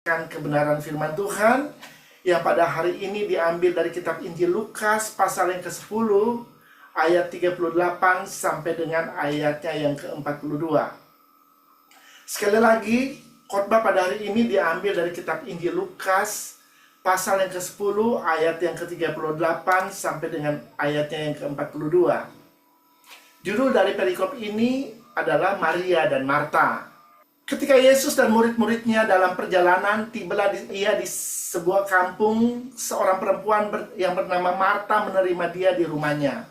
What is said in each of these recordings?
Kebenaran firman Tuhan yang pada hari ini diambil dari kitab Injil Lukas pasal yang ke-10 ayat 38 sampai dengan ayatnya yang ke-42. Sekali lagi, khotbah pada hari ini diambil dari kitab Injil Lukas pasal yang ke-10 ayat yang ke-38 sampai dengan ayatnya yang ke-42. Judul dari perikop ini adalah Maria dan Marta. Ketika Yesus dan murid-muridnya dalam perjalanan, tibalah ia di sebuah kampung. Seorang perempuan yang bernama Marta menerima dia di rumahnya.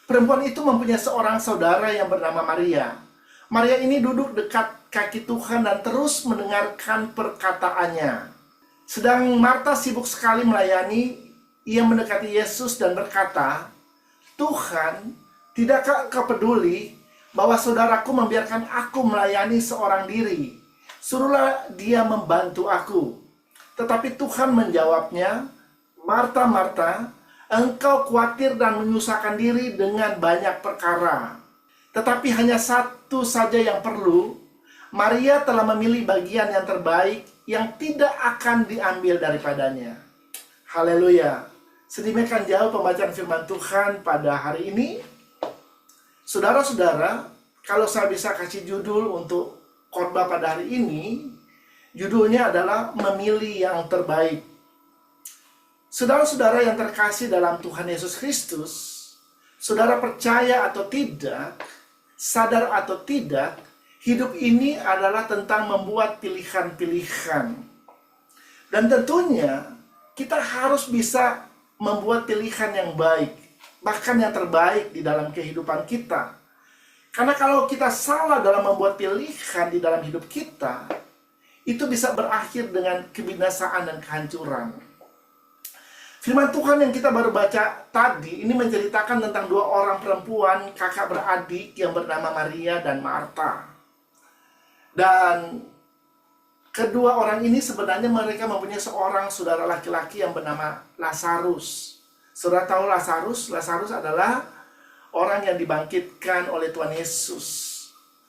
Perempuan itu mempunyai seorang saudara yang bernama Maria. Maria ini duduk dekat kaki Tuhan dan terus mendengarkan perkataannya. Sedang Marta sibuk sekali melayani. Ia mendekati Yesus dan berkata, "Tuhan, tidakkah Kau peduli bahwa saudaraku membiarkan aku melayani seorang diri? Suruhlah dia membantu aku." Tetapi Tuhan menjawabnya, "Marta, Marta, engkau khawatir dan menyusahkan diri dengan banyak perkara. Tetapi hanya satu saja yang perlu. Maria telah memilih bagian yang terbaik yang tidak akan diambil daripadanya." Haleluya. Sedemikian jauh pembacaan firman Tuhan pada hari ini. Saudara-saudara, kalau saya bisa kasih judul untuk khotbah pada hari ini, judulnya adalah Memilih yang Terbaik. Saudara-saudara yang terkasih dalam Tuhan Yesus Kristus, saudara percaya atau tidak, sadar atau tidak, hidup ini adalah tentang membuat pilihan-pilihan. Dan tentunya kita harus bisa membuat pilihan yang baik, bahkan yang terbaik di dalam kehidupan kita. Karena kalau kita salah dalam membuat pilihan di dalam hidup kita, itu bisa berakhir dengan kebinasaan dan kehancuran. Firman Tuhan yang kita baru baca tadi, ini menceritakan tentang dua orang perempuan kakak beradik yang bernama Maria dan Marta. Dan kedua orang ini sebenarnya mereka mempunyai seorang saudara laki-laki yang bernama Lazarus. Saudara tahu Lazarus? Lazarus adalah orang yang dibangkitkan oleh Tuhan Yesus.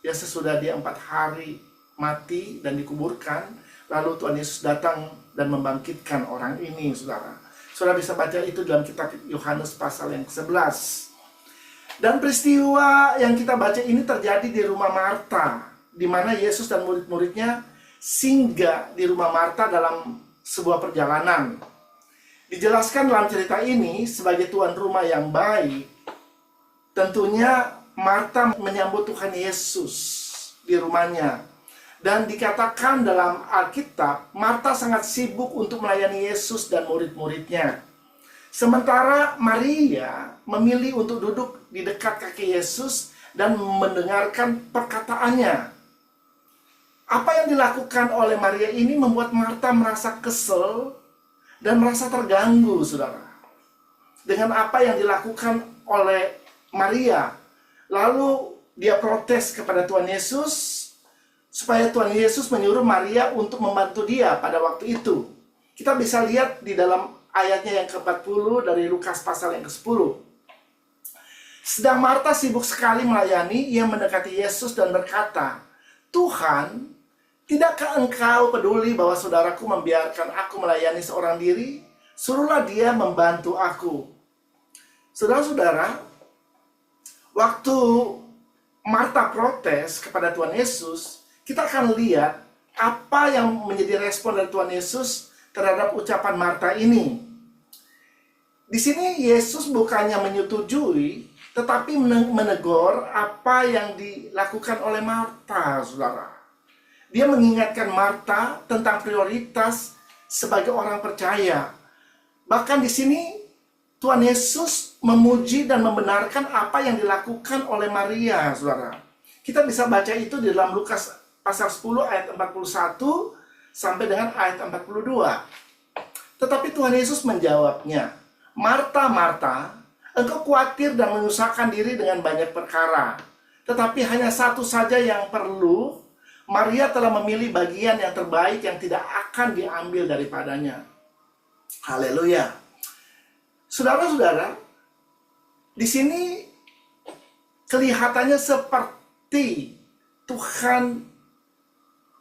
Ya, sesudah dia 4 hari mati dan dikuburkan, lalu Tuhan Yesus datang dan membangkitkan orang ini, saudara. Saudara bisa baca itu dalam kitab Yohanes pasal yang ke-11. Dan peristiwa yang kita baca ini terjadi di rumah Marta, di mana Yesus dan murid-muridnya singgah di rumah Marta dalam sebuah perjalanan. Dijelaskan dalam cerita ini sebagai tuan rumah yang baik. Tentunya Marta menyambut Tuhan Yesus di rumahnya. Dan dikatakan dalam Alkitab, Marta sangat sibuk untuk melayani Yesus dan murid-muridnya. Sementara Maria memilih untuk duduk di dekat kaki Yesus dan mendengarkan perkataannya. Apa yang dilakukan oleh Maria ini membuat Marta merasa kesel dan merasa terganggu, saudara, dengan apa yang dilakukan oleh Maria. Lalu dia protes kepada Tuhan Yesus, supaya Tuhan Yesus menyuruh Maria untuk membantu dia pada waktu itu. Kita bisa lihat di dalam ayatnya yang ke-40 dari Lukas pasal yang ke-10. Sedang Marta sibuk sekali melayani, ia mendekati Yesus dan berkata, "Tuhan, tidakkah engkau peduli bahwa saudaraku membiarkan aku melayani seorang diri? Suruhlah dia membantu aku." Saudara-saudara, waktu Marta protes kepada Tuhan Yesus, kita akan lihat apa yang menjadi respon dari Tuhan Yesus terhadap ucapan Marta ini. Di sini Yesus bukannya menyetujui, tetapi menegur apa yang dilakukan oleh Marta, saudara. Dia mengingatkan Marta tentang prioritas sebagai orang percaya. Bahkan di sini Tuhan Yesus memuji dan membenarkan apa yang dilakukan oleh Maria, saudara. Kita bisa baca itu di dalam Lukas pasal 10 ayat 41 sampai dengan ayat 42. Tetapi Tuhan Yesus menjawabnya, "Marta, Marta, engkau khawatir dan menyusahkan diri dengan banyak perkara. Tetapi hanya satu saja yang perlu. Maria telah memilih bagian yang terbaik yang tidak akan diambil daripadanya." Haleluya. Saudara-saudara, di sini kelihatannya seperti Tuhan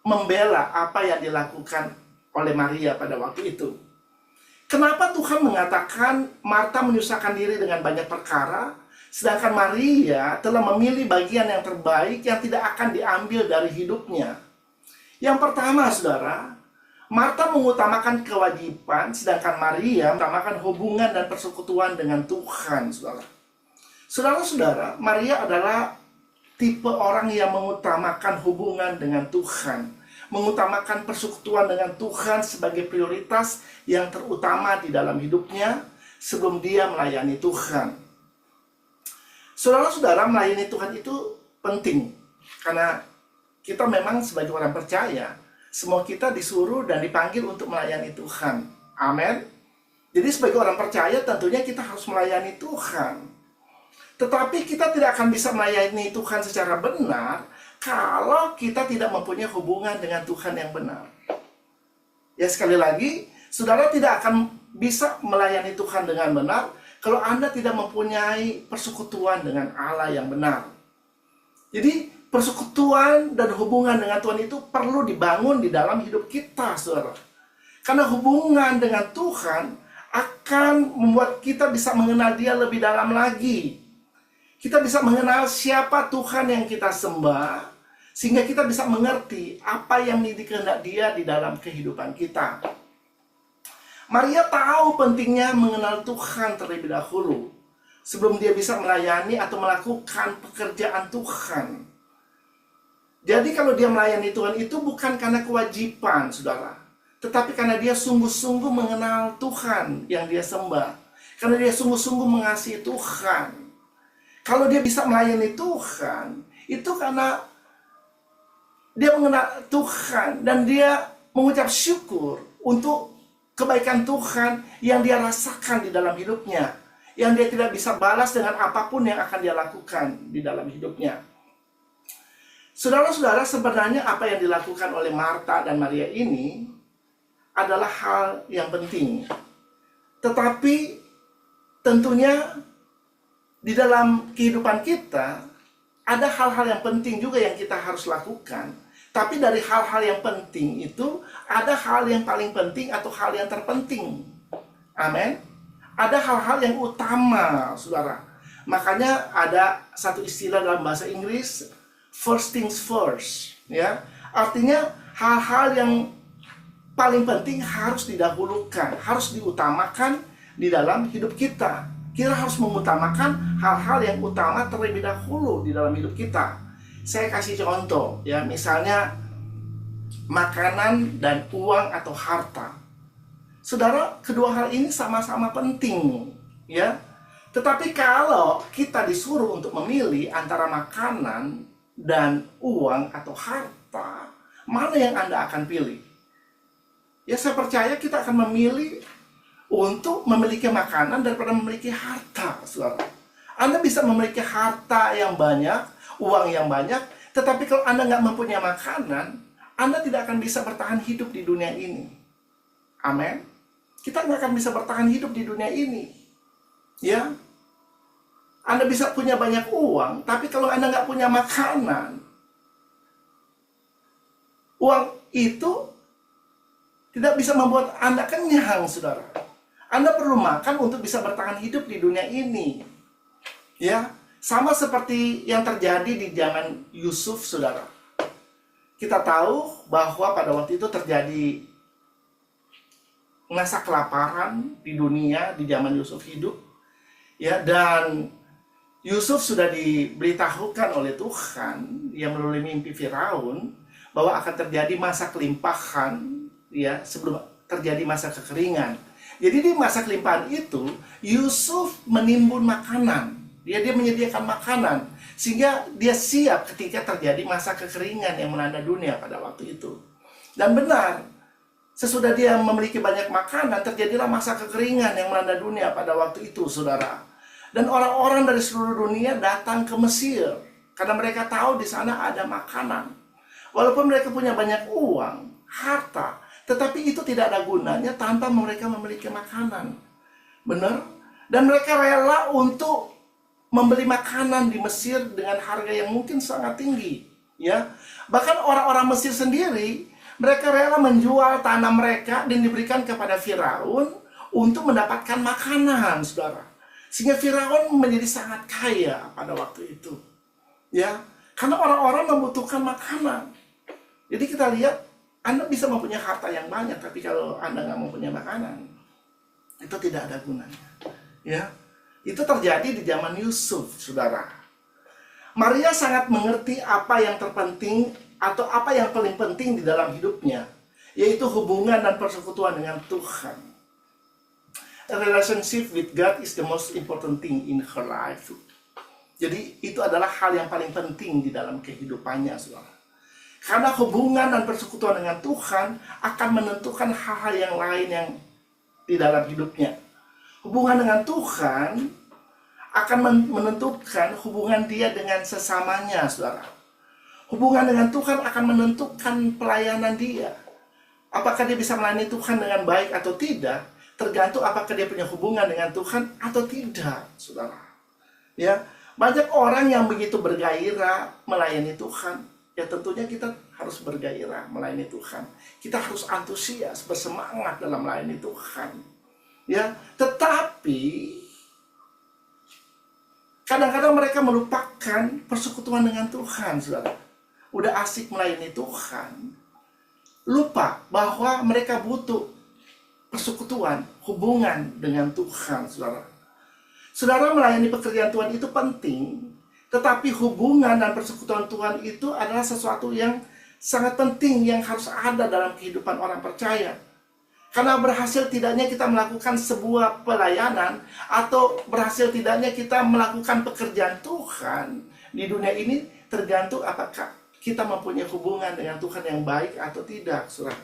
membela apa yang dilakukan oleh Maria pada waktu itu. Kenapa Tuhan mengatakan Marta menyusahkan diri dengan banyak perkara, sedangkan Maria telah memilih bagian yang terbaik yang tidak akan diambil dari hidupnya? Yang pertama, saudara, Marta mengutamakan kewajiban, sedangkan Maria mengutamakan hubungan dan persekutuan dengan Tuhan, saudara. Saudara-saudara, Maria adalah tipe orang yang mengutamakan hubungan dengan Tuhan, mengutamakan persekutuan dengan Tuhan sebagai prioritas yang terutama di dalam hidupnya sebelum dia melayani Tuhan. Saudara-saudara, melayani Tuhan itu penting, karena kita memang sebagai orang percaya, semua kita disuruh dan dipanggil untuk melayani Tuhan. Amin. Jadi sebagai orang percaya tentunya kita harus melayani Tuhan. Tetapi kita tidak akan bisa melayani Tuhan secara benar kalau kita tidak mempunyai hubungan dengan Tuhan yang benar. Ya, sekali lagi, saudara tidak akan bisa melayani Tuhan dengan benar kalau Anda tidak mempunyai persekutuan dengan Allah yang benar. Jadi, persekutuan dan hubungan dengan Tuhan itu perlu dibangun di dalam hidup kita, saudara. Karena hubungan dengan Tuhan akan membuat kita bisa mengenal Dia lebih dalam lagi. Kita bisa mengenal siapa Tuhan yang kita sembah, sehingga kita bisa mengerti apa yang menjadi kehendak Dia di dalam kehidupan kita. Maria tahu pentingnya mengenal Tuhan terlebih dahulu, sebelum dia bisa melayani atau melakukan pekerjaan Tuhan. Jadi kalau dia melayani Tuhan itu bukan karena kewajiban, saudara, tetapi karena dia sungguh-sungguh mengenal Tuhan yang dia sembah. Karena dia sungguh-sungguh mengasihi Tuhan. Kalau dia bisa melayani Tuhan, itu karena dia mengenal Tuhan dan dia mengucap syukur untuk kebaikan Tuhan yang dia rasakan di dalam hidupnya, yang dia tidak bisa balas dengan apapun yang akan dia lakukan di dalam hidupnya. Saudara-saudara, sebenarnya apa yang dilakukan oleh Marta dan Maria ini adalah hal yang penting. Tetapi tentunya di dalam kehidupan kita, ada hal-hal yang penting juga yang kita harus lakukan. Tapi dari hal-hal yang penting itu, ada hal yang paling penting atau hal yang terpenting. Amin. Ada hal-hal yang utama, saudara. Makanya ada satu istilah dalam bahasa Inggris, first things first. Ya, artinya hal-hal yang paling penting harus didahulukan, harus diutamakan di dalam hidup kita. Kita harus mengutamakan hal-hal yang utama terlebih dahulu di dalam hidup kita. Saya kasih contoh, ya, misalnya makanan dan uang atau harta. Saudara, kedua hal ini sama-sama penting, ya. Tetapi kalau kita disuruh untuk memilih antara makanan dan uang atau harta, mana yang Anda akan pilih? Ya, saya percaya kita akan memilih untuk memiliki makanan daripada memiliki harta, saudara. Anda bisa memiliki harta yang banyak, uang yang banyak, tetapi kalau Anda nggak mempunyai makanan, Anda tidak akan bisa bertahan hidup di dunia ini. Amin. Kita nggak akan bisa bertahan hidup di dunia ini. Ya, Anda bisa punya banyak uang, tapi kalau Anda nggak punya makanan, uang itu tidak bisa membuat Anda kenyang, saudara. Anda perlu makan untuk bisa bertahan hidup di dunia ini. Ya, sama seperti yang terjadi di zaman Yusuf, saudara. Kita tahu bahwa pada waktu itu terjadi masa kelaparan di dunia di zaman Yusuf hidup. Ya, dan Yusuf sudah diberitahukan oleh Tuhan yang melalui mimpi Firaun bahwa akan terjadi masa kelimpahan, ya, sebelum terjadi masa kekeringan. Jadi di masa kelimpahan itu, Yusuf menimbun makanan. Dia menyediakan makanan. Sehingga dia siap ketika terjadi masa kekeringan yang melanda dunia pada waktu itu. Dan benar, sesudah dia memiliki banyak makanan, terjadilah masa kekeringan yang melanda dunia pada waktu itu, saudara. Dan orang-orang dari seluruh dunia datang ke Mesir. Karena mereka tahu di sana ada makanan. Walaupun mereka punya banyak uang, harta, tetapi itu tidak ada gunanya tanpa mereka memiliki makanan. Benar? Dan mereka rela untuk membeli makanan di Mesir dengan harga yang mungkin sangat tinggi. Ya, bahkan orang-orang Mesir sendiri, Mereka rela menjual tanah mereka dan diberikan kepada Firaun untuk mendapatkan makanan, saudara. Sehingga Firaun menjadi sangat kaya pada waktu itu. Ya, karena orang-orang membutuhkan makanan. Jadi kita lihat, Anda bisa mempunyai harta yang banyak, tapi kalau Anda nggak mempunyai makanan, itu tidak ada gunanya. Ya, itu terjadi di zaman Yusuf, saudara. Maria sangat mengerti apa yang terpenting atau apa yang paling penting di dalam hidupnya, yaitu hubungan dan persekutuan dengan Tuhan. A relationship with God is the most important thing in her life. Jadi itu adalah hal yang paling penting di dalam kehidupannya, saudara. Karena hubungan dan persekutuan dengan Tuhan akan menentukan hal-hal yang lain yang di dalam hidupnya. Hubungan dengan Tuhan akan menentukan hubungan dia dengan sesamanya, saudara. Hubungan dengan Tuhan akan menentukan pelayanan dia. Apakah dia bisa melayani Tuhan dengan baik atau tidak, tergantung apakah dia punya hubungan dengan Tuhan atau tidak, saudara. Ya, banyak orang yang begitu bergairah melayani Tuhan. Ya tentunya kita harus bergairah melayani Tuhan. Kita harus antusias, bersemangat dalam melayani Tuhan. Ya, tetapi kadang-kadang mereka melupakan persekutuan dengan Tuhan, saudara. Udah asik melayani Tuhan, lupa bahwa mereka butuh persekutuan, hubungan dengan Tuhan, saudara. Saudara, melayani pekerjaan Tuhan itu penting, tetapi hubungan dan persekutuan Tuhan itu adalah sesuatu yang sangat penting yang harus ada dalam kehidupan orang percaya. Karena berhasil tidaknya kita melakukan sebuah pelayanan atau berhasil tidaknya kita melakukan pekerjaan Tuhan di dunia ini tergantung apakah kita mempunyai hubungan dengan Tuhan yang baik atau tidak, saudara.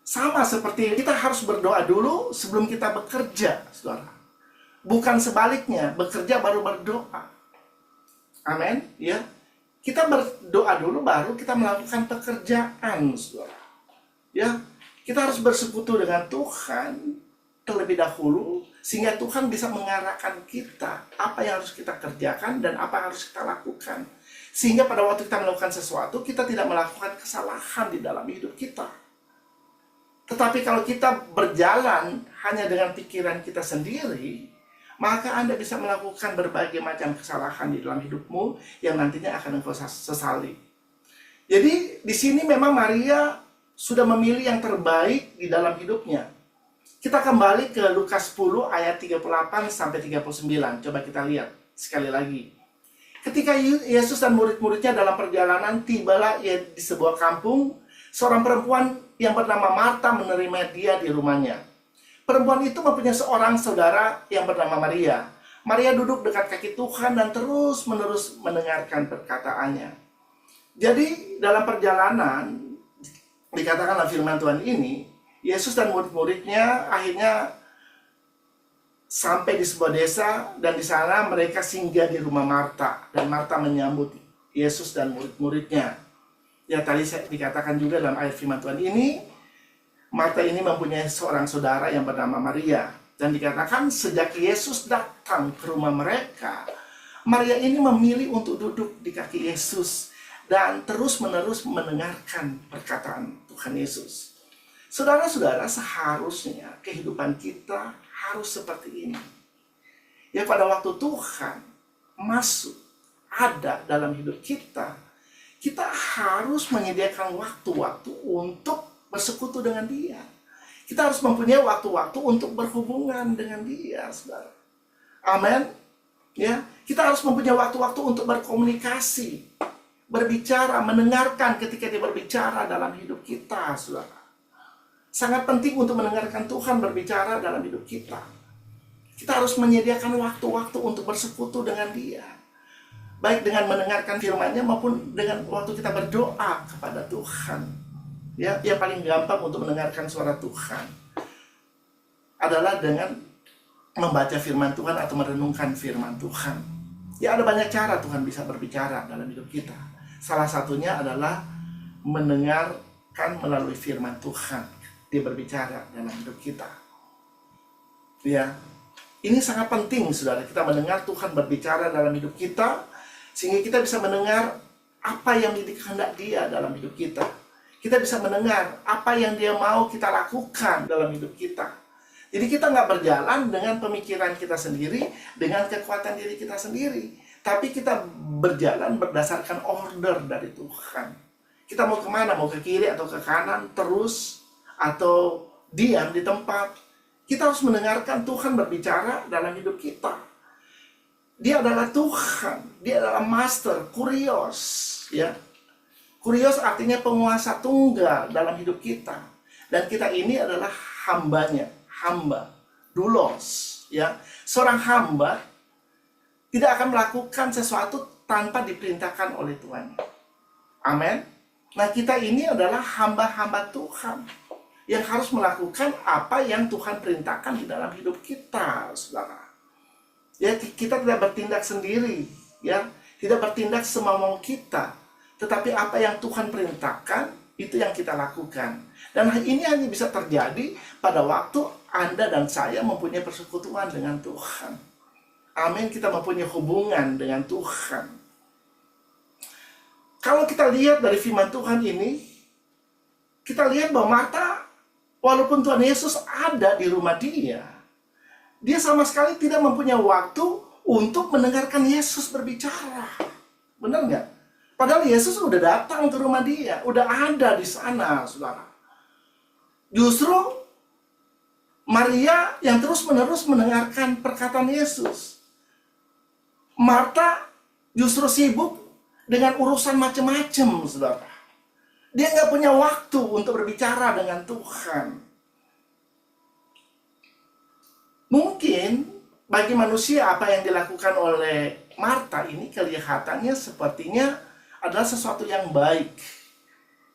Sama seperti kita harus berdoa dulu sebelum kita bekerja, saudara. Bukan sebaliknya, bekerja baru berdoa. Amin, ya. Kita berdoa dulu baru kita melakukan pekerjaan, saudara. Ya, kita harus bersekutu dengan Tuhan terlebih dahulu sehingga Tuhan bisa mengarahkan kita apa yang harus kita kerjakan dan apa yang harus kita lakukan. Sehingga pada waktu kita melakukan sesuatu, kita tidak melakukan kesalahan di dalam hidup kita. Tetapi kalau kita berjalan hanya dengan pikiran kita sendiri, maka Anda bisa melakukan berbagai macam kesalahan di dalam hidupmu yang nantinya akan engkau sesali. Jadi di sini memang Maria sudah memilih yang terbaik di dalam hidupnya. Kita kembali ke Lukas 10 ayat 38 sampai 39. Coba kita lihat sekali lagi. Ketika Yesus dan murid-muridnya dalam perjalanan, tibalah ia di sebuah kampung. Seorang perempuan yang bernama Marta menerima dia di rumahnya. Perempuan itu mempunyai seorang saudara yang bernama Maria. Maria duduk dekat kaki Tuhan dan terus-menerus mendengarkan perkataannya. Jadi dalam perjalanan, dikatakan dalam firman Tuhan ini, Yesus dan murid-muridnya akhirnya sampai di sebuah desa dan di sana mereka singgah di rumah Marta dan Marta menyambut Yesus dan murid-muridnya. Ya tadi saya dikatakan juga dalam ayat firman Tuhan ini, Marta ini mempunyai seorang saudara yang bernama Maria dan dikatakan sejak Yesus datang ke rumah mereka, Maria ini memilih untuk duduk di kaki Yesus dan terus-menerus mendengarkan perkataan Tuhan Yesus. Saudara-saudara, seharusnya kehidupan kita harus seperti ini. Ya, pada waktu Tuhan masuk, ada dalam hidup kita, kita harus menyediakan waktu-waktu untuk bersekutu dengan Dia. Kita harus mempunyai waktu-waktu untuk berhubungan dengan Dia, saudara. Amin. Ya, kita harus mempunyai waktu-waktu untuk berkomunikasi, berbicara, mendengarkan ketika Dia berbicara dalam hidup kita, saudara. Sangat penting untuk mendengarkan Tuhan berbicara dalam hidup kita. Kita harus menyediakan waktu-waktu untuk bersekutu dengan Dia. Baik dengan mendengarkan firman-Nya maupun dengan waktu kita berdoa kepada Tuhan. Ya, yang paling gampang untuk mendengarkan suara Tuhan adalah dengan membaca firman Tuhan atau merenungkan firman Tuhan. Ya, ada banyak cara Tuhan bisa berbicara dalam hidup kita. Salah satunya adalah mendengarkan melalui firman Tuhan. Dia berbicara dalam hidup kita. Ya, ini sangat penting, saudara. Kita mendengar Tuhan berbicara dalam hidup kita, sehingga kita bisa mendengar apa yang menjadi kehendak Dia dalam hidup kita. Kita bisa mendengar apa yang Dia mau kita lakukan dalam hidup kita. Jadi kita nggak berjalan dengan pemikiran kita sendiri, dengan kekuatan diri kita sendiri. Tapi kita berjalan berdasarkan order dari Tuhan. Kita mau kemana? Mau ke kiri atau ke kanan? Terus? Atau diam di tempat? Kita harus mendengarkan Tuhan berbicara dalam hidup kita. Dia adalah Tuhan. Dia adalah Master, Kurios. Ya. Kurios artinya penguasa tunggal dalam hidup kita. Dan kita ini adalah hambanya. Hamba. Doulos. Ya. Seorang hamba tidak akan melakukan sesuatu tanpa diperintahkan oleh Tuhan. Amin. Nah, kita ini adalah hamba-hamba Tuhan yang harus melakukan apa yang Tuhan perintahkan di dalam hidup kita, saudara. Ya, kita tidak bertindak sendiri, ya, tidak bertindak semau kita, tetapi apa yang Tuhan perintahkan itu yang kita lakukan. Dan ini hanya bisa terjadi pada waktu Anda dan saya mempunyai persekutuan dengan Tuhan. Amin, kita mempunyai hubungan dengan Tuhan. Kalau kita lihat dari firman Tuhan ini, kita lihat bahwa Marta, walaupun Tuhan Yesus ada di rumah dia sama sekali tidak mempunyai waktu untuk mendengarkan Yesus berbicara. Benar nggak? Padahal Yesus udah datang ke rumah dia, udah ada di sana, saudara. Justru Maria yang terus-menerus mendengarkan perkataan Yesus. Marta justru sibuk dengan urusan macam-macam, saudara. Dia nggak punya waktu untuk berbicara dengan Tuhan. Mungkin bagi manusia apa yang dilakukan oleh Marta ini kelihatannya sepertinya adalah sesuatu yang baik.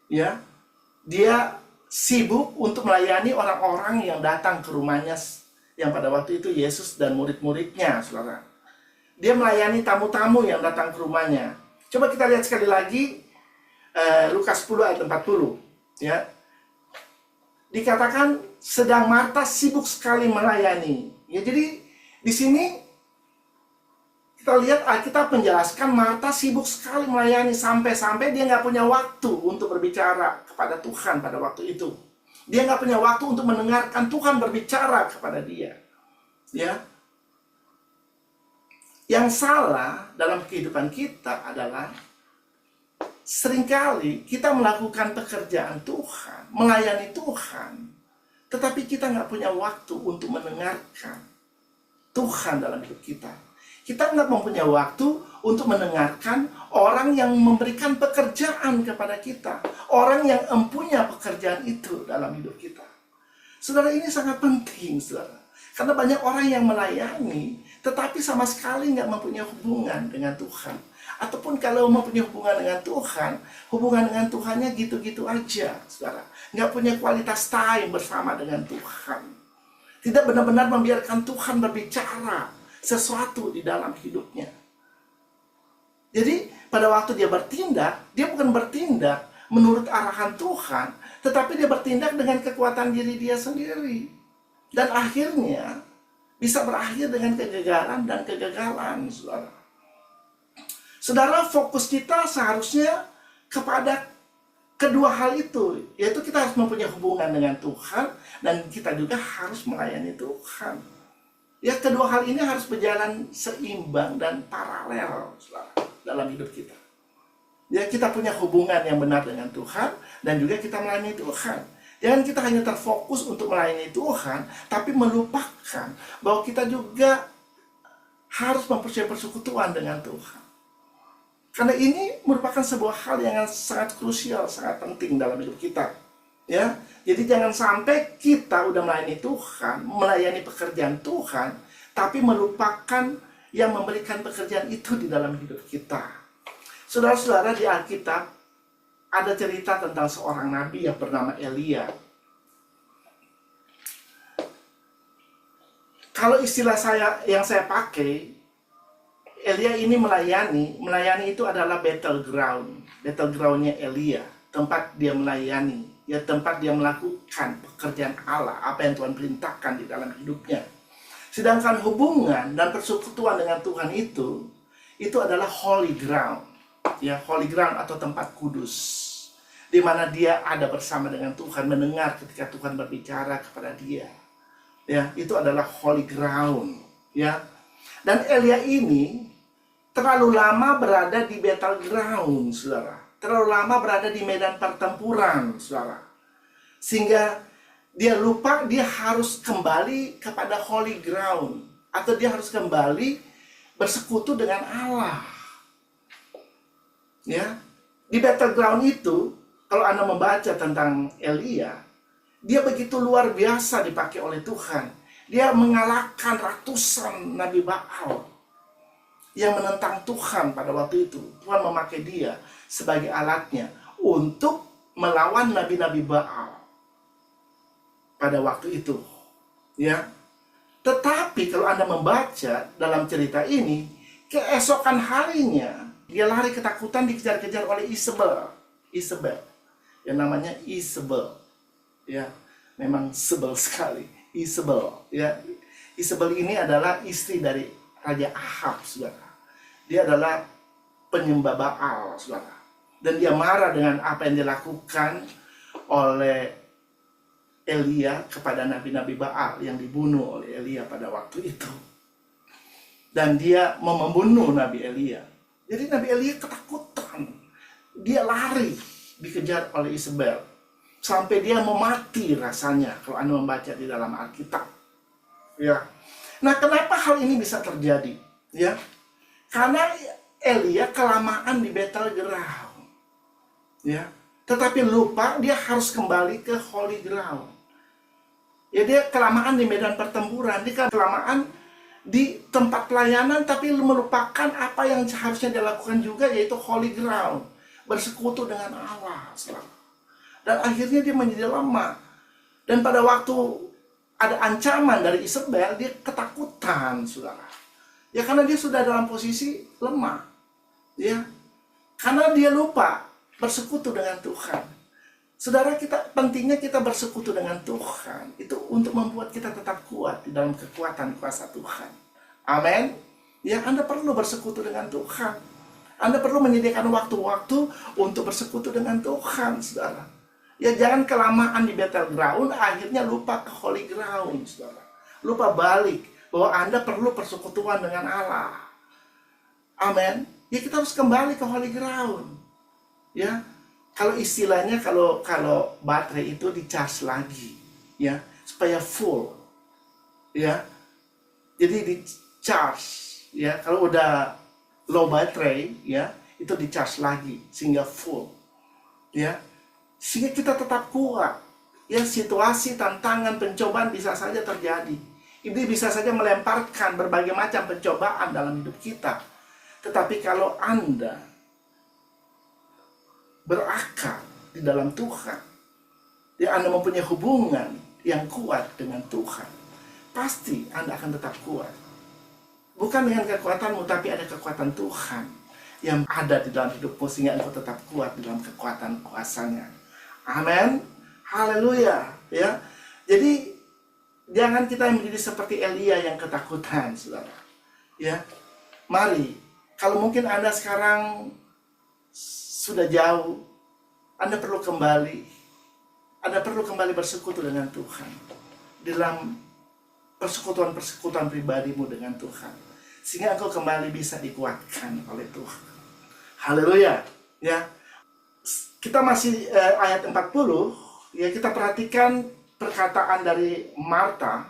Ya, dia sibuk untuk melayani orang-orang yang datang ke rumahnya, yang pada waktu itu Yesus dan murid-muridnya, saudara. Dia melayani tamu-tamu yang datang ke rumahnya. Coba kita lihat sekali lagi Lukas 10 ayat 40. Ya. Dikatakan sedang Marta sibuk sekali melayani. Ya, jadi di sini kita lihat Alkitab menjelaskan Marta sibuk sekali melayani sampai-sampai dia nggak punya waktu untuk berbicara kepada Tuhan pada waktu itu. Dia nggak punya waktu untuk mendengarkan Tuhan berbicara kepada dia. Ya. Yang salah dalam kehidupan kita adalah seringkali kita melakukan pekerjaan Tuhan, melayani Tuhan, tetapi kita nggak punya waktu untuk mendengarkan Tuhan dalam hidup kita. Kita nggak mempunyai waktu untuk mendengarkan orang yang memberikan pekerjaan kepada kita, orang yang mempunyai pekerjaan itu dalam hidup kita. Saudara, ini sangat penting, saudara. Karena banyak orang yang melayani, tetapi sama sekali nggak mempunyai hubungan dengan Tuhan. Ataupun kalau mempunyai hubungan dengan Tuhan, hubungan dengan Tuhannya gitu-gitu aja, saudara. Nggak punya kualitas time bersama dengan Tuhan. Tidak benar-benar membiarkan Tuhan berbicara sesuatu di dalam hidupnya. Jadi, pada waktu dia bertindak, dia bukan bertindak menurut arahan Tuhan, tetapi dia bertindak dengan kekuatan diri dia sendiri. Dan akhirnya bisa berakhir dengan kegagalan dan kegagalan, saudara. Saudara, fokus kita seharusnya kepada kedua hal itu, yaitu kita harus mempunyai hubungan dengan Tuhan dan kita juga harus melayani Tuhan. Ya, kedua hal ini harus berjalan seimbang dan paralel, saudara, dalam hidup kita. Ya, kita punya hubungan yang benar dengan Tuhan dan juga kita melayani Tuhan. Jangan kita hanya terfokus untuk melayani Tuhan, tapi melupakan bahwa kita juga harus mempercayai persekutuan dengan Tuhan. Karena ini merupakan sebuah hal yang sangat krusial, sangat penting dalam hidup kita. Ya, jadi jangan sampai kita udah melayani Tuhan, melayani pekerjaan Tuhan, tapi melupakan yang memberikan pekerjaan itu di dalam hidup kita. Saudara-saudara, di Alkitab ada cerita tentang seorang nabi yang bernama Elia. Kalau istilah yang saya pakai, Elia ini melayani itu adalah battlegroundnya Elia, tempat dia melayani, ya, tempat dia melakukan pekerjaan Allah, apa yang Tuhan perintahkan di dalam hidupnya. Sedangkan hubungan dan persekutuan dengan Tuhan itu adalah holy ground. tempat, ya, holy ground atau tempat kudus, di mana dia ada bersama dengan Tuhan, mendengar ketika Tuhan berbicara kepada dia. Ya, itu adalah holy ground, ya. Dan Elia ini terlalu lama berada di battleground, saudara. Terlalu lama berada di medan pertempuran, saudara. Sehingga dia lupa dia harus kembali kepada holy ground, atau dia harus kembali bersekutu dengan Allah. Ya, di battleground itu, kalau Anda membaca tentang Elia, dia begitu luar biasa dipakai oleh Tuhan. Dia mengalahkan ratusan Nabi Baal yang menentang Tuhan pada waktu itu. Tuhan memakai dia sebagai alatnya untuk melawan Nabi-Nabi Baal pada waktu itu. Ya. Tetapi kalau Anda membaca dalam cerita ini, keesokan harinya dia lari ketakutan, dikejar-kejar oleh Isabel. Yang namanya Isabel. Ya, memang sebel sekali. Isabel, ya. Isabel ini adalah istri dari Raja Ahab, saudara. Dia adalah penyembah Baal, saudara. Dan dia marah dengan apa yang dilakukan oleh Elia kepada nabi-nabi Baal yang dibunuh oleh Elia pada waktu itu. Dan dia mau membunuh Nabi Elia. Jadi Nabi Elia ketakutan. Dia lari, dikejar oleh Isabel. Sampai dia mau mati rasanya kalau Anda membaca di dalam Alkitab. Ya. Nah, kenapa hal ini bisa terjadi? Ya. Karena Elia kelamaan di battleground. Ya. Tetapi lupa dia harus kembali ke holy ground. Ya, dia kelamaan di medan pertempuran, dia kelamaan di tempat pelayanan, tapi melupakan apa yang harusnya dia lakukan juga, yaitu holy ground, bersekutu dengan Allah. Dan akhirnya dia menjadi lemah. Dan pada waktu ada ancaman dari Isabel, dia ketakutan, saudara. Ya, karena dia sudah dalam posisi lemah. Ya, karena dia lupa bersekutu dengan Tuhan. Saudara, pentingnya kita bersekutu dengan Tuhan itu untuk membuat kita tetap kuat di dalam kekuatan kuasa Tuhan. Amin. Ya, Anda perlu bersekutu dengan Tuhan. Anda perlu menyediakan waktu-waktu untuk bersekutu dengan Tuhan, saudara. Ya, jangan kelamaan di battleground akhirnya lupa ke holy ground, saudara. Lupa balik bahwa Anda perlu persekutuan dengan Allah. Amin. Ya, kita harus kembali ke holy ground. Ya. Kalau istilahnya kalau baterai itu di-charge lagi, ya, supaya full. Ya. Jadi di-charge, ya. Kalau udah low baterai, ya, itu di-charge lagi sehingga full. Ya. Sehingga kita tetap kuat. Ya, situasi, tantangan, pencobaan bisa saja terjadi. Iblis bisa saja melemparkan berbagai macam pencobaan dalam hidup kita. Tetapi kalau Anda berakar di dalam Tuhan, ya, Anda mempunyai hubungan yang kuat dengan Tuhan, pasti Anda akan tetap kuat. Bukan dengan kekuatanmu, tapi ada kekuatan Tuhan yang ada di dalam hidupmu, sehingga engkau tetap kuat di dalam kekuatan kuasanya. Amin. Haleluya. Ya. Jadi jangan kita menjadi seperti Elia yang ketakutan, saudara. Ya. Mari, kalau mungkin Anda sekarang sudah jauh, Anda perlu kembali. Anda perlu kembali bersekutu dengan Tuhan dalam persekutuan pribadimu dengan Tuhan, sehingga engkau kembali bisa dikuatkan oleh Tuhan. Haleluya. Ya. Kita masih ayat 40, ya, kita perhatikan perkataan dari Marta.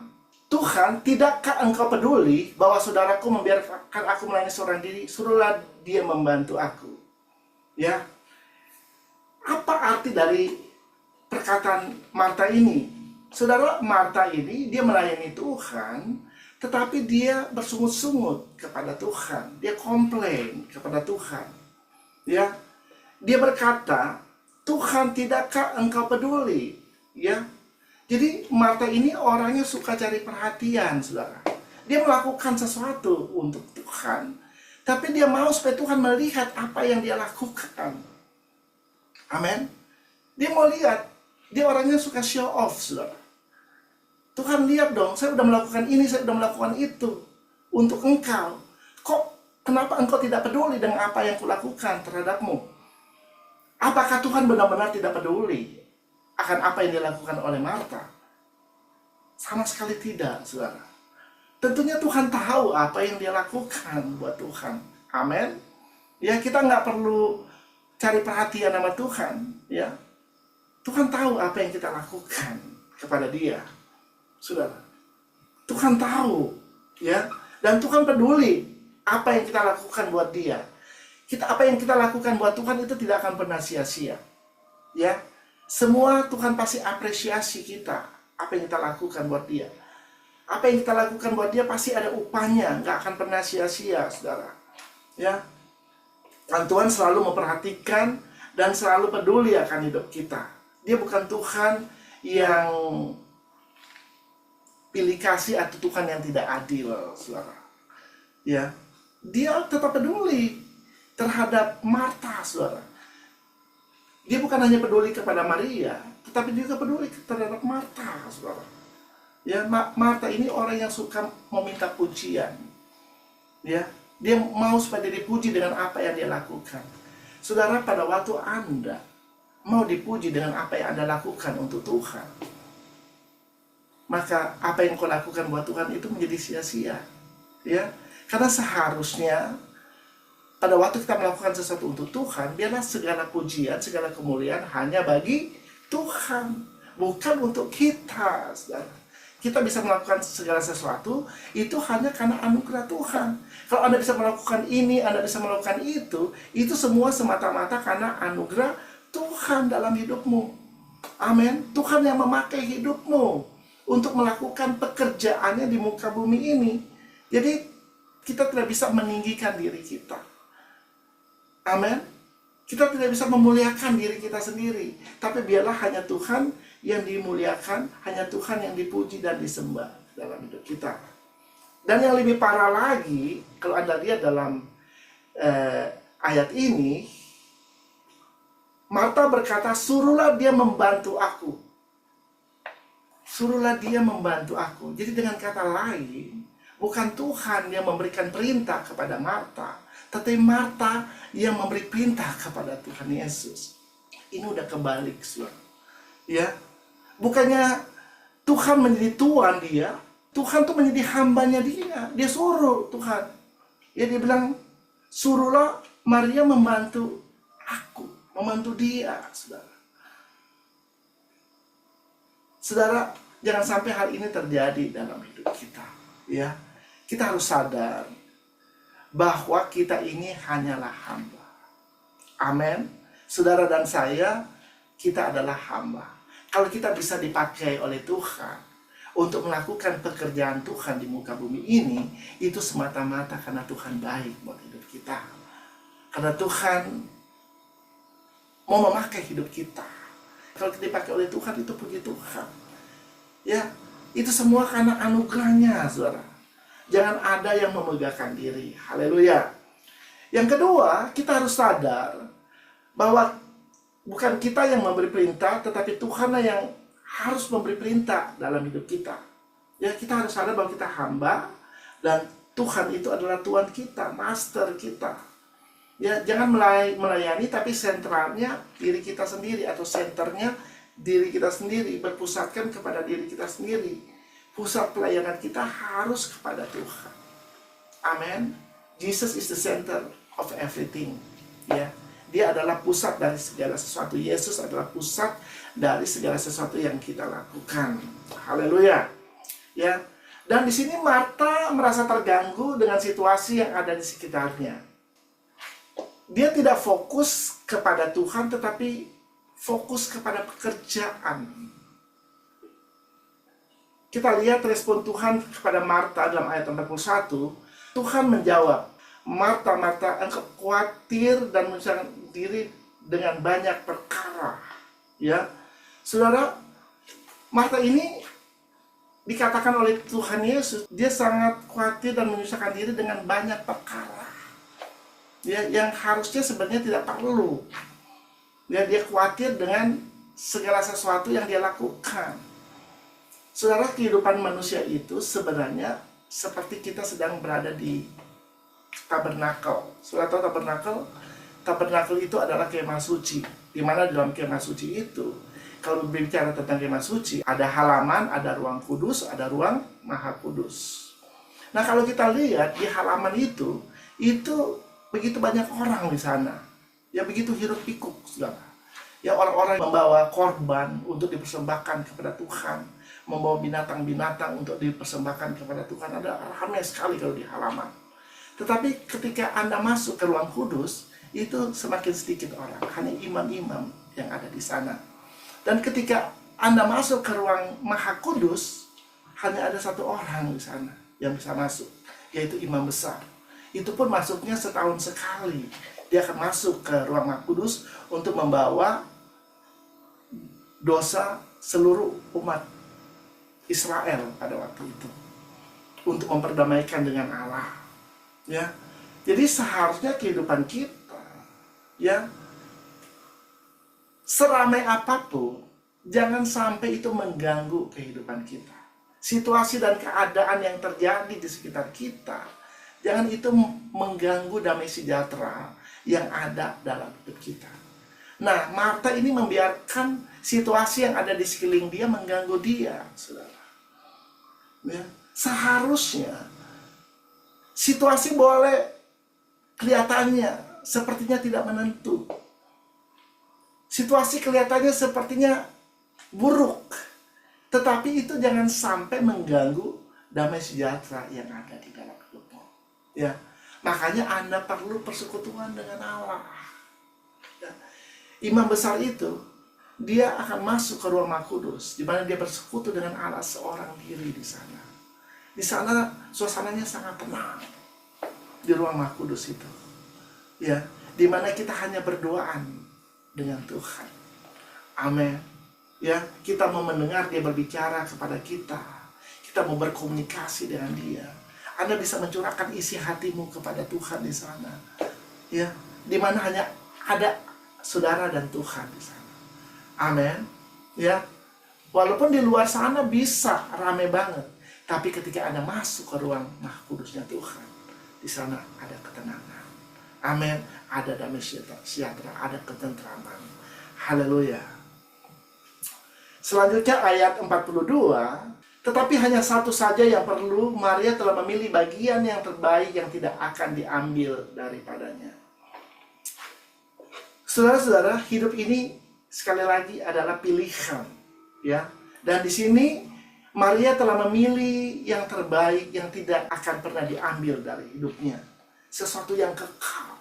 Tuhan, tidakkah engkau peduli bahwa saudaraku membiarkan aku melayani seorang diri? Suruhlah dia membantu aku. Ya. Apa arti dari perkataan Marta ini? Saudara, Marta ini dia melayani Tuhan, tetapi dia bersungut-sungut kepada Tuhan. Dia komplain kepada Tuhan. Ya. Dia berkata, Tuhan, tidakkah engkau peduli? Ya. Jadi Marta ini orangnya suka cari perhatian, saudara. Dia melakukan sesuatu untuk Tuhan, tapi dia mau supaya Tuhan melihat apa yang dia lakukan. Amin. Dia mau lihat. Dia orangnya suka show off, saudara. Tuhan, lihat dong, saya sudah melakukan ini, saya sudah melakukan itu untuk engkau. Kok Kenapa engkau tidak peduli dengan apa yang kulakukan terhadapmu? Apakah Tuhan benar-benar tidak peduli akan apa yang dilakukan oleh Marta? Sama sekali tidak, saudara. Tentunya Tuhan tahu apa yang dia lakukan buat Tuhan. Amin. Ya, kita nggak perlu cari perhatian sama Tuhan. Ya, Tuhan tahu apa yang kita lakukan kepada dia, saudara. Tuhan tahu, ya, dan Tuhan peduli apa yang kita lakukan buat dia. Apa yang kita lakukan buat Tuhan itu tidak akan pernah sia-sia. Ya, semua Tuhan pasti apresiasi kita, apa yang kita lakukan buat dia. Apa yang kita lakukan buat dia pasti ada upahnya, nggak akan pernah sia-sia, saudara. Ya, dan Tuhan selalu memperhatikan dan selalu peduli akan hidup kita. Dia bukan Tuhan yang pilih kasih atau Tuhan yang tidak adil, saudara. Ya, dia tetap peduli terhadap Marta, saudara. Dia bukan hanya peduli kepada Maria, tetapi juga peduli terhadap Marta, saudara. Ya, Marta ini orang yang suka meminta pujian. Ya, dia mau supaya dia dipuji dengan apa yang dia lakukan. Saudara, pada waktu Anda mau dipuji dengan apa yang Anda lakukan untuk Tuhan, maka apa yang kau lakukan buat Tuhan itu menjadi sia-sia. Ya, karena seharusnya pada waktu kita melakukan sesuatu untuk Tuhan, biarlah segala pujian, segala kemuliaan hanya bagi Tuhan, bukan untuk kita, saudara. Kita bisa melakukan segala sesuatu itu hanya karena anugerah Tuhan. Kalau Anda bisa melakukan ini, Anda bisa melakukan itu semua semata-mata karena anugerah Tuhan dalam hidupmu. Amin. Tuhan yang memakai hidupmu untuk melakukan pekerjaannya di muka bumi ini. Jadi kita tidak bisa meninggikan diri kita. Amin. Kita tidak bisa memuliakan diri kita sendiri. Tapi biarlah hanya Tuhan yang dimuliakan, hanya Tuhan yang dipuji dan disembah dalam hidup kita. Dan yang lebih parah lagi, kalau Anda lihat dalam ayat ini, Marta berkata, suruhlah dia membantu aku. Suruhlah dia membantu aku. Jadi dengan kata lain, bukan Tuhan yang memberikan perintah kepada Marta, tetapi Marta yang memberi perintah kepada Tuhan Yesus. Ini udah kebalik, saudara. Ya, bukannya Tuhan menjadi tuan dia, Tuhan tuh menjadi hambanya dia. Dia suruh Tuhan. Ya, dia bilang, suruhlah Maria membantu aku, membantu dia, saudara. Saudara, jangan sampai hal ini terjadi dalam hidup kita. Ya, kita harus sadar bahwa kita ini hanyalah hamba. Amin. Saudara dan saya, kita adalah hamba. Kalau kita bisa dipakai oleh Tuhan untuk melakukan pekerjaan Tuhan di muka bumi ini, itu semata-mata karena Tuhan baik buat hidup kita. Karena Tuhan mau memakai hidup kita. Kalau kita dipakai oleh Tuhan, itu puji Tuhan. Ya, itu semua karena anugerahnya, saudara. Jangan ada yang memegahkan diri. Haleluya. Yang kedua, kita harus sadar bahwa bukan kita yang memberi perintah, tetapi Tuhanlah yang harus memberi perintah dalam hidup kita. Ya, kita harus sadar bahwa kita hamba dan Tuhan itu adalah Tuhan kita, master kita. Ya, jangan melayani tapi sentralnya diri kita sendiri atau senternya diri kita sendiri, berpusatkan kepada diri kita sendiri. Pusat pelayanan kita harus kepada Tuhan. Amin. Jesus is the center of everything. Ya, dia adalah pusat dari segala sesuatu. Yesus adalah pusat dari segala sesuatu yang kita lakukan. Haleluya. Ya. Dan di sini Marta merasa terganggu dengan situasi yang ada di sekitarnya. Dia tidak fokus kepada Tuhan, tetapi fokus kepada pekerjaan. Kita lihat respon Tuhan kepada Marta dalam ayat 41. Tuhan menjawab, Marta, Marta, engkau khawatir dan menyusahkan diri dengan banyak perkara. Ya, saudara, Marta ini dikatakan oleh Tuhan Yesus, dia sangat khawatir dan menyusahkan diri dengan banyak perkara. Ya, yang harusnya sebenarnya tidak perlu. Ya, dia khawatir dengan segala sesuatu yang dia lakukan. Saudara, kehidupan manusia itu sebenarnya seperti kita sedang berada di tabernakel. Saudara tahu tabernakel? Tabernakel itu adalah kemah suci. Di mana dalam kemah suci itu, kalau berbicara tentang kemah suci, ada halaman, ada ruang kudus, ada ruang maha kudus. Nah, kalau kita lihat di halaman itu begitu banyak orang di sana. Ya begitu hiruk pikuk, saudara. Ya orang-orang membawa korban untuk dipersembahkan kepada Tuhan, membawa binatang-binatang untuk dipersembahkan kepada Tuhan. Ada ramai sekali kalau di halaman. Tetapi ketika Anda masuk ke ruang kudus, itu semakin sedikit orang, hanya imam-imam yang ada di sana. Dan ketika Anda masuk ke ruang maha kudus, hanya ada satu orang di sana yang bisa masuk, yaitu imam besar. Itu pun masuknya setahun sekali. Dia akan masuk ke ruang maha kudus untuk membawa dosa seluruh umat Israel pada waktu itu, untuk memperdamaikan dengan Allah. Ya, jadi seharusnya kehidupan kita, ya, seramai apapun, jangan sampai itu mengganggu kehidupan kita. Situasi dan keadaan yang terjadi di sekitar kita, jangan itu mengganggu damai sejahtera yang ada dalam hidup kita. Nah, Marta ini membiarkan situasi yang ada di sekeliling dia mengganggu dia, saudara. Ya, seharusnya situasi boleh kelihatannya sepertinya tidak menentu. Situasi kelihatannya sepertinya buruk. Tetapi itu jangan sampai mengganggu damai sejahtera yang ada di dalam hidupmu. Ya, makanya Anda perlu persekutuan dengan Allah. Ya. Imam besar itu, dia akan masuk ke ruang maha kudus, di mana dia bersekutu dengan Allah seorang diri di sana. Di sana suasananya sangat tenang di ruang maha kudus itu, ya, di mana kita hanya berdoaan dengan Tuhan. Amin. Ya, kita mau mendengar dia berbicara kepada kita. Kita mau berkomunikasi dengan dia. Anda bisa mencurahkan isi hatimu kepada Tuhan di sana. Ya, di mana hanya ada saudara dan Tuhan di sana. Amin. Ya. Walaupun di luar sana bisa ramai banget, tapi ketika Anda masuk ke ruang maha kudusnya Tuhan, di sana ada ketenangan. Amin. Ada damai sejahtera, ada ketentraman. Haleluya. Selanjutnya ayat 42, tetapi hanya satu saja yang perlu, Maria telah memilih bagian yang terbaik yang tidak akan diambil daripadanya. Saudara-saudara, hidup ini sekali lagi adalah pilihan, ya. Dan di sini Maria telah memilih yang terbaik yang tidak akan pernah diambil dari hidupnya. Sesuatu yang kekal,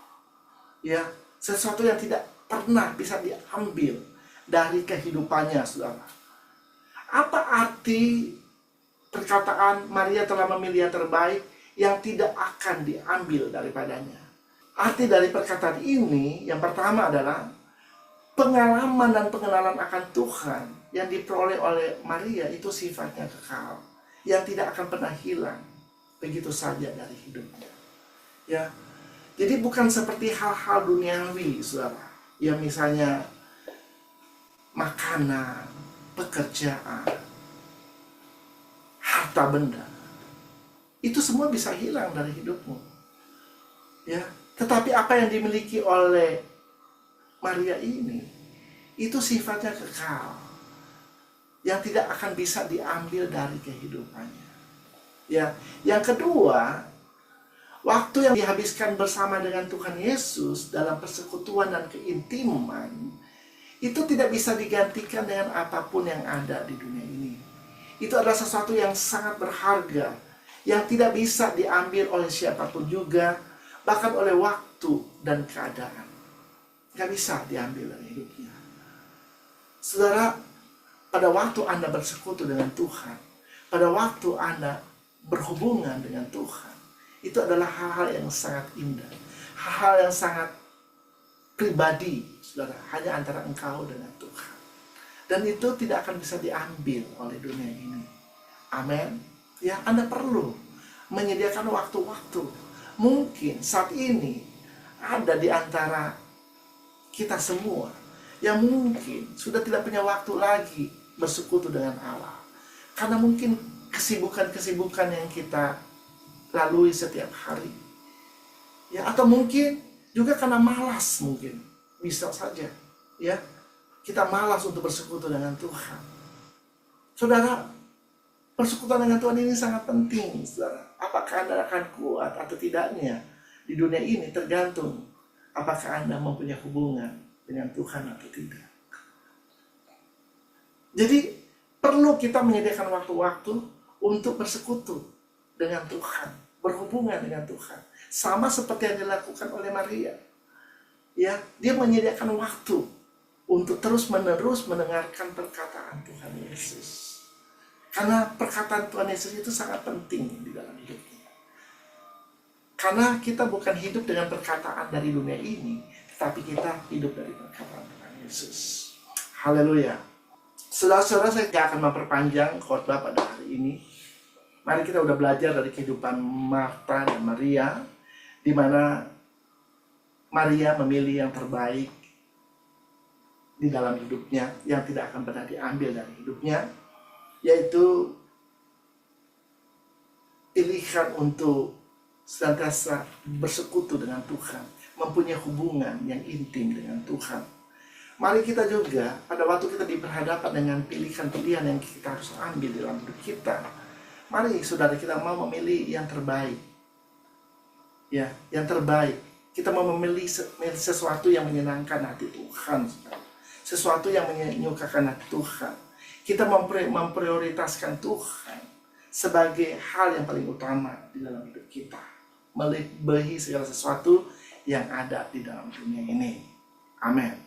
ya, sesuatu yang tidak pernah bisa diambil dari kehidupannya, saudara. Apa arti perkataan Maria telah memilih yang terbaik yang tidak akan diambil daripadanya? Arti dari perkataan ini yang pertama adalah pengalaman dan pengenalan akan Tuhan yang diperoleh oleh Maria itu sifatnya kekal, yang tidak akan pernah hilang begitu saja dari hidupnya. Ya, jadi bukan seperti hal-hal duniawi, saudara, yang misalnya makanan, pekerjaan, harta benda. Itu semua bisa hilang dari hidupmu. Ya, tetapi apa yang dimiliki oleh Maria ini, itu sifatnya kekal, yang tidak akan bisa diambil dari kehidupannya. Ya, yang kedua, waktu yang dihabiskan bersama dengan Tuhan Yesus dalam persekutuan dan keintiman, itu tidak bisa digantikan dengan apapun yang ada di dunia ini. Itu adalah sesuatu yang sangat berharga, yang tidak bisa diambil oleh siapapun juga, bahkan oleh waktu dan keadaan. Gak bisa diambil dari hidupnya. Saudara, pada waktu Anda bersekutu dengan Tuhan, pada waktu Anda berhubungan dengan Tuhan, itu adalah hal-hal yang sangat indah, hal-hal yang sangat pribadi, saudara, hanya antara engkau dengan Tuhan. Dan itu tidak akan bisa diambil oleh dunia ini. Amin. Ya, Anda perlu menyediakan waktu-waktu. Mungkin saat ini ada di antara kita semua yang mungkin sudah tidak punya waktu lagi bersekutu dengan Allah. Karena mungkin kesibukan-kesibukan yang kita lalui setiap hari. Ya, atau mungkin juga karena malas mungkin. Bisa saja, ya. Kita malas untuk bersekutu dengan Tuhan. Saudara, persekutuan dengan Tuhan ini sangat penting, saudara. Apakah Anda akan kuat atau tidaknya di dunia ini tergantung apakah Anda mempunyai hubungan dengan Tuhan atau tidak. Jadi perlu kita menyediakan waktu-waktu untuk bersekutu dengan Tuhan, berhubungan dengan Tuhan. Sama seperti yang dilakukan oleh Maria. Ya, dia menyediakan waktu untuk terus-menerus mendengarkan perkataan Tuhan Yesus. Karena perkataan Tuhan Yesus itu sangat penting di dalam hidupnya. Karena kita bukan hidup dengan perkataan dari dunia ini, tetapi kita hidup dari perkataan Tuhan Yesus. Haleluya. Saudara-saudara, saya tidak akan memperpanjang khotbah pada hari ini. Mari kita udah belajar dari kehidupan Marta dan Maria, di mana Maria memilih yang terbaik di dalam hidupnya, yang tidak akan pernah diambil dari hidupnya, yaitu pilihan untuk senantiasa bersekutu dengan Tuhan, mempunyai hubungan yang intim dengan Tuhan. Mari kita juga, pada waktu kita diperhadapkan dengan pilihan-pilihan yang kita harus ambil dalam hidup kita, mari saudara, kita mau memilih yang terbaik. Ya, yang terbaik. Kita mau memilih sesuatu yang menyenangkan hati Tuhan, sesuatu yang menyukakan hati Tuhan. Kita memprioritaskan Tuhan sebagai hal yang paling utama di dalam hidup kita, melebihi segala sesuatu yang ada di dalam dunia ini. Amin.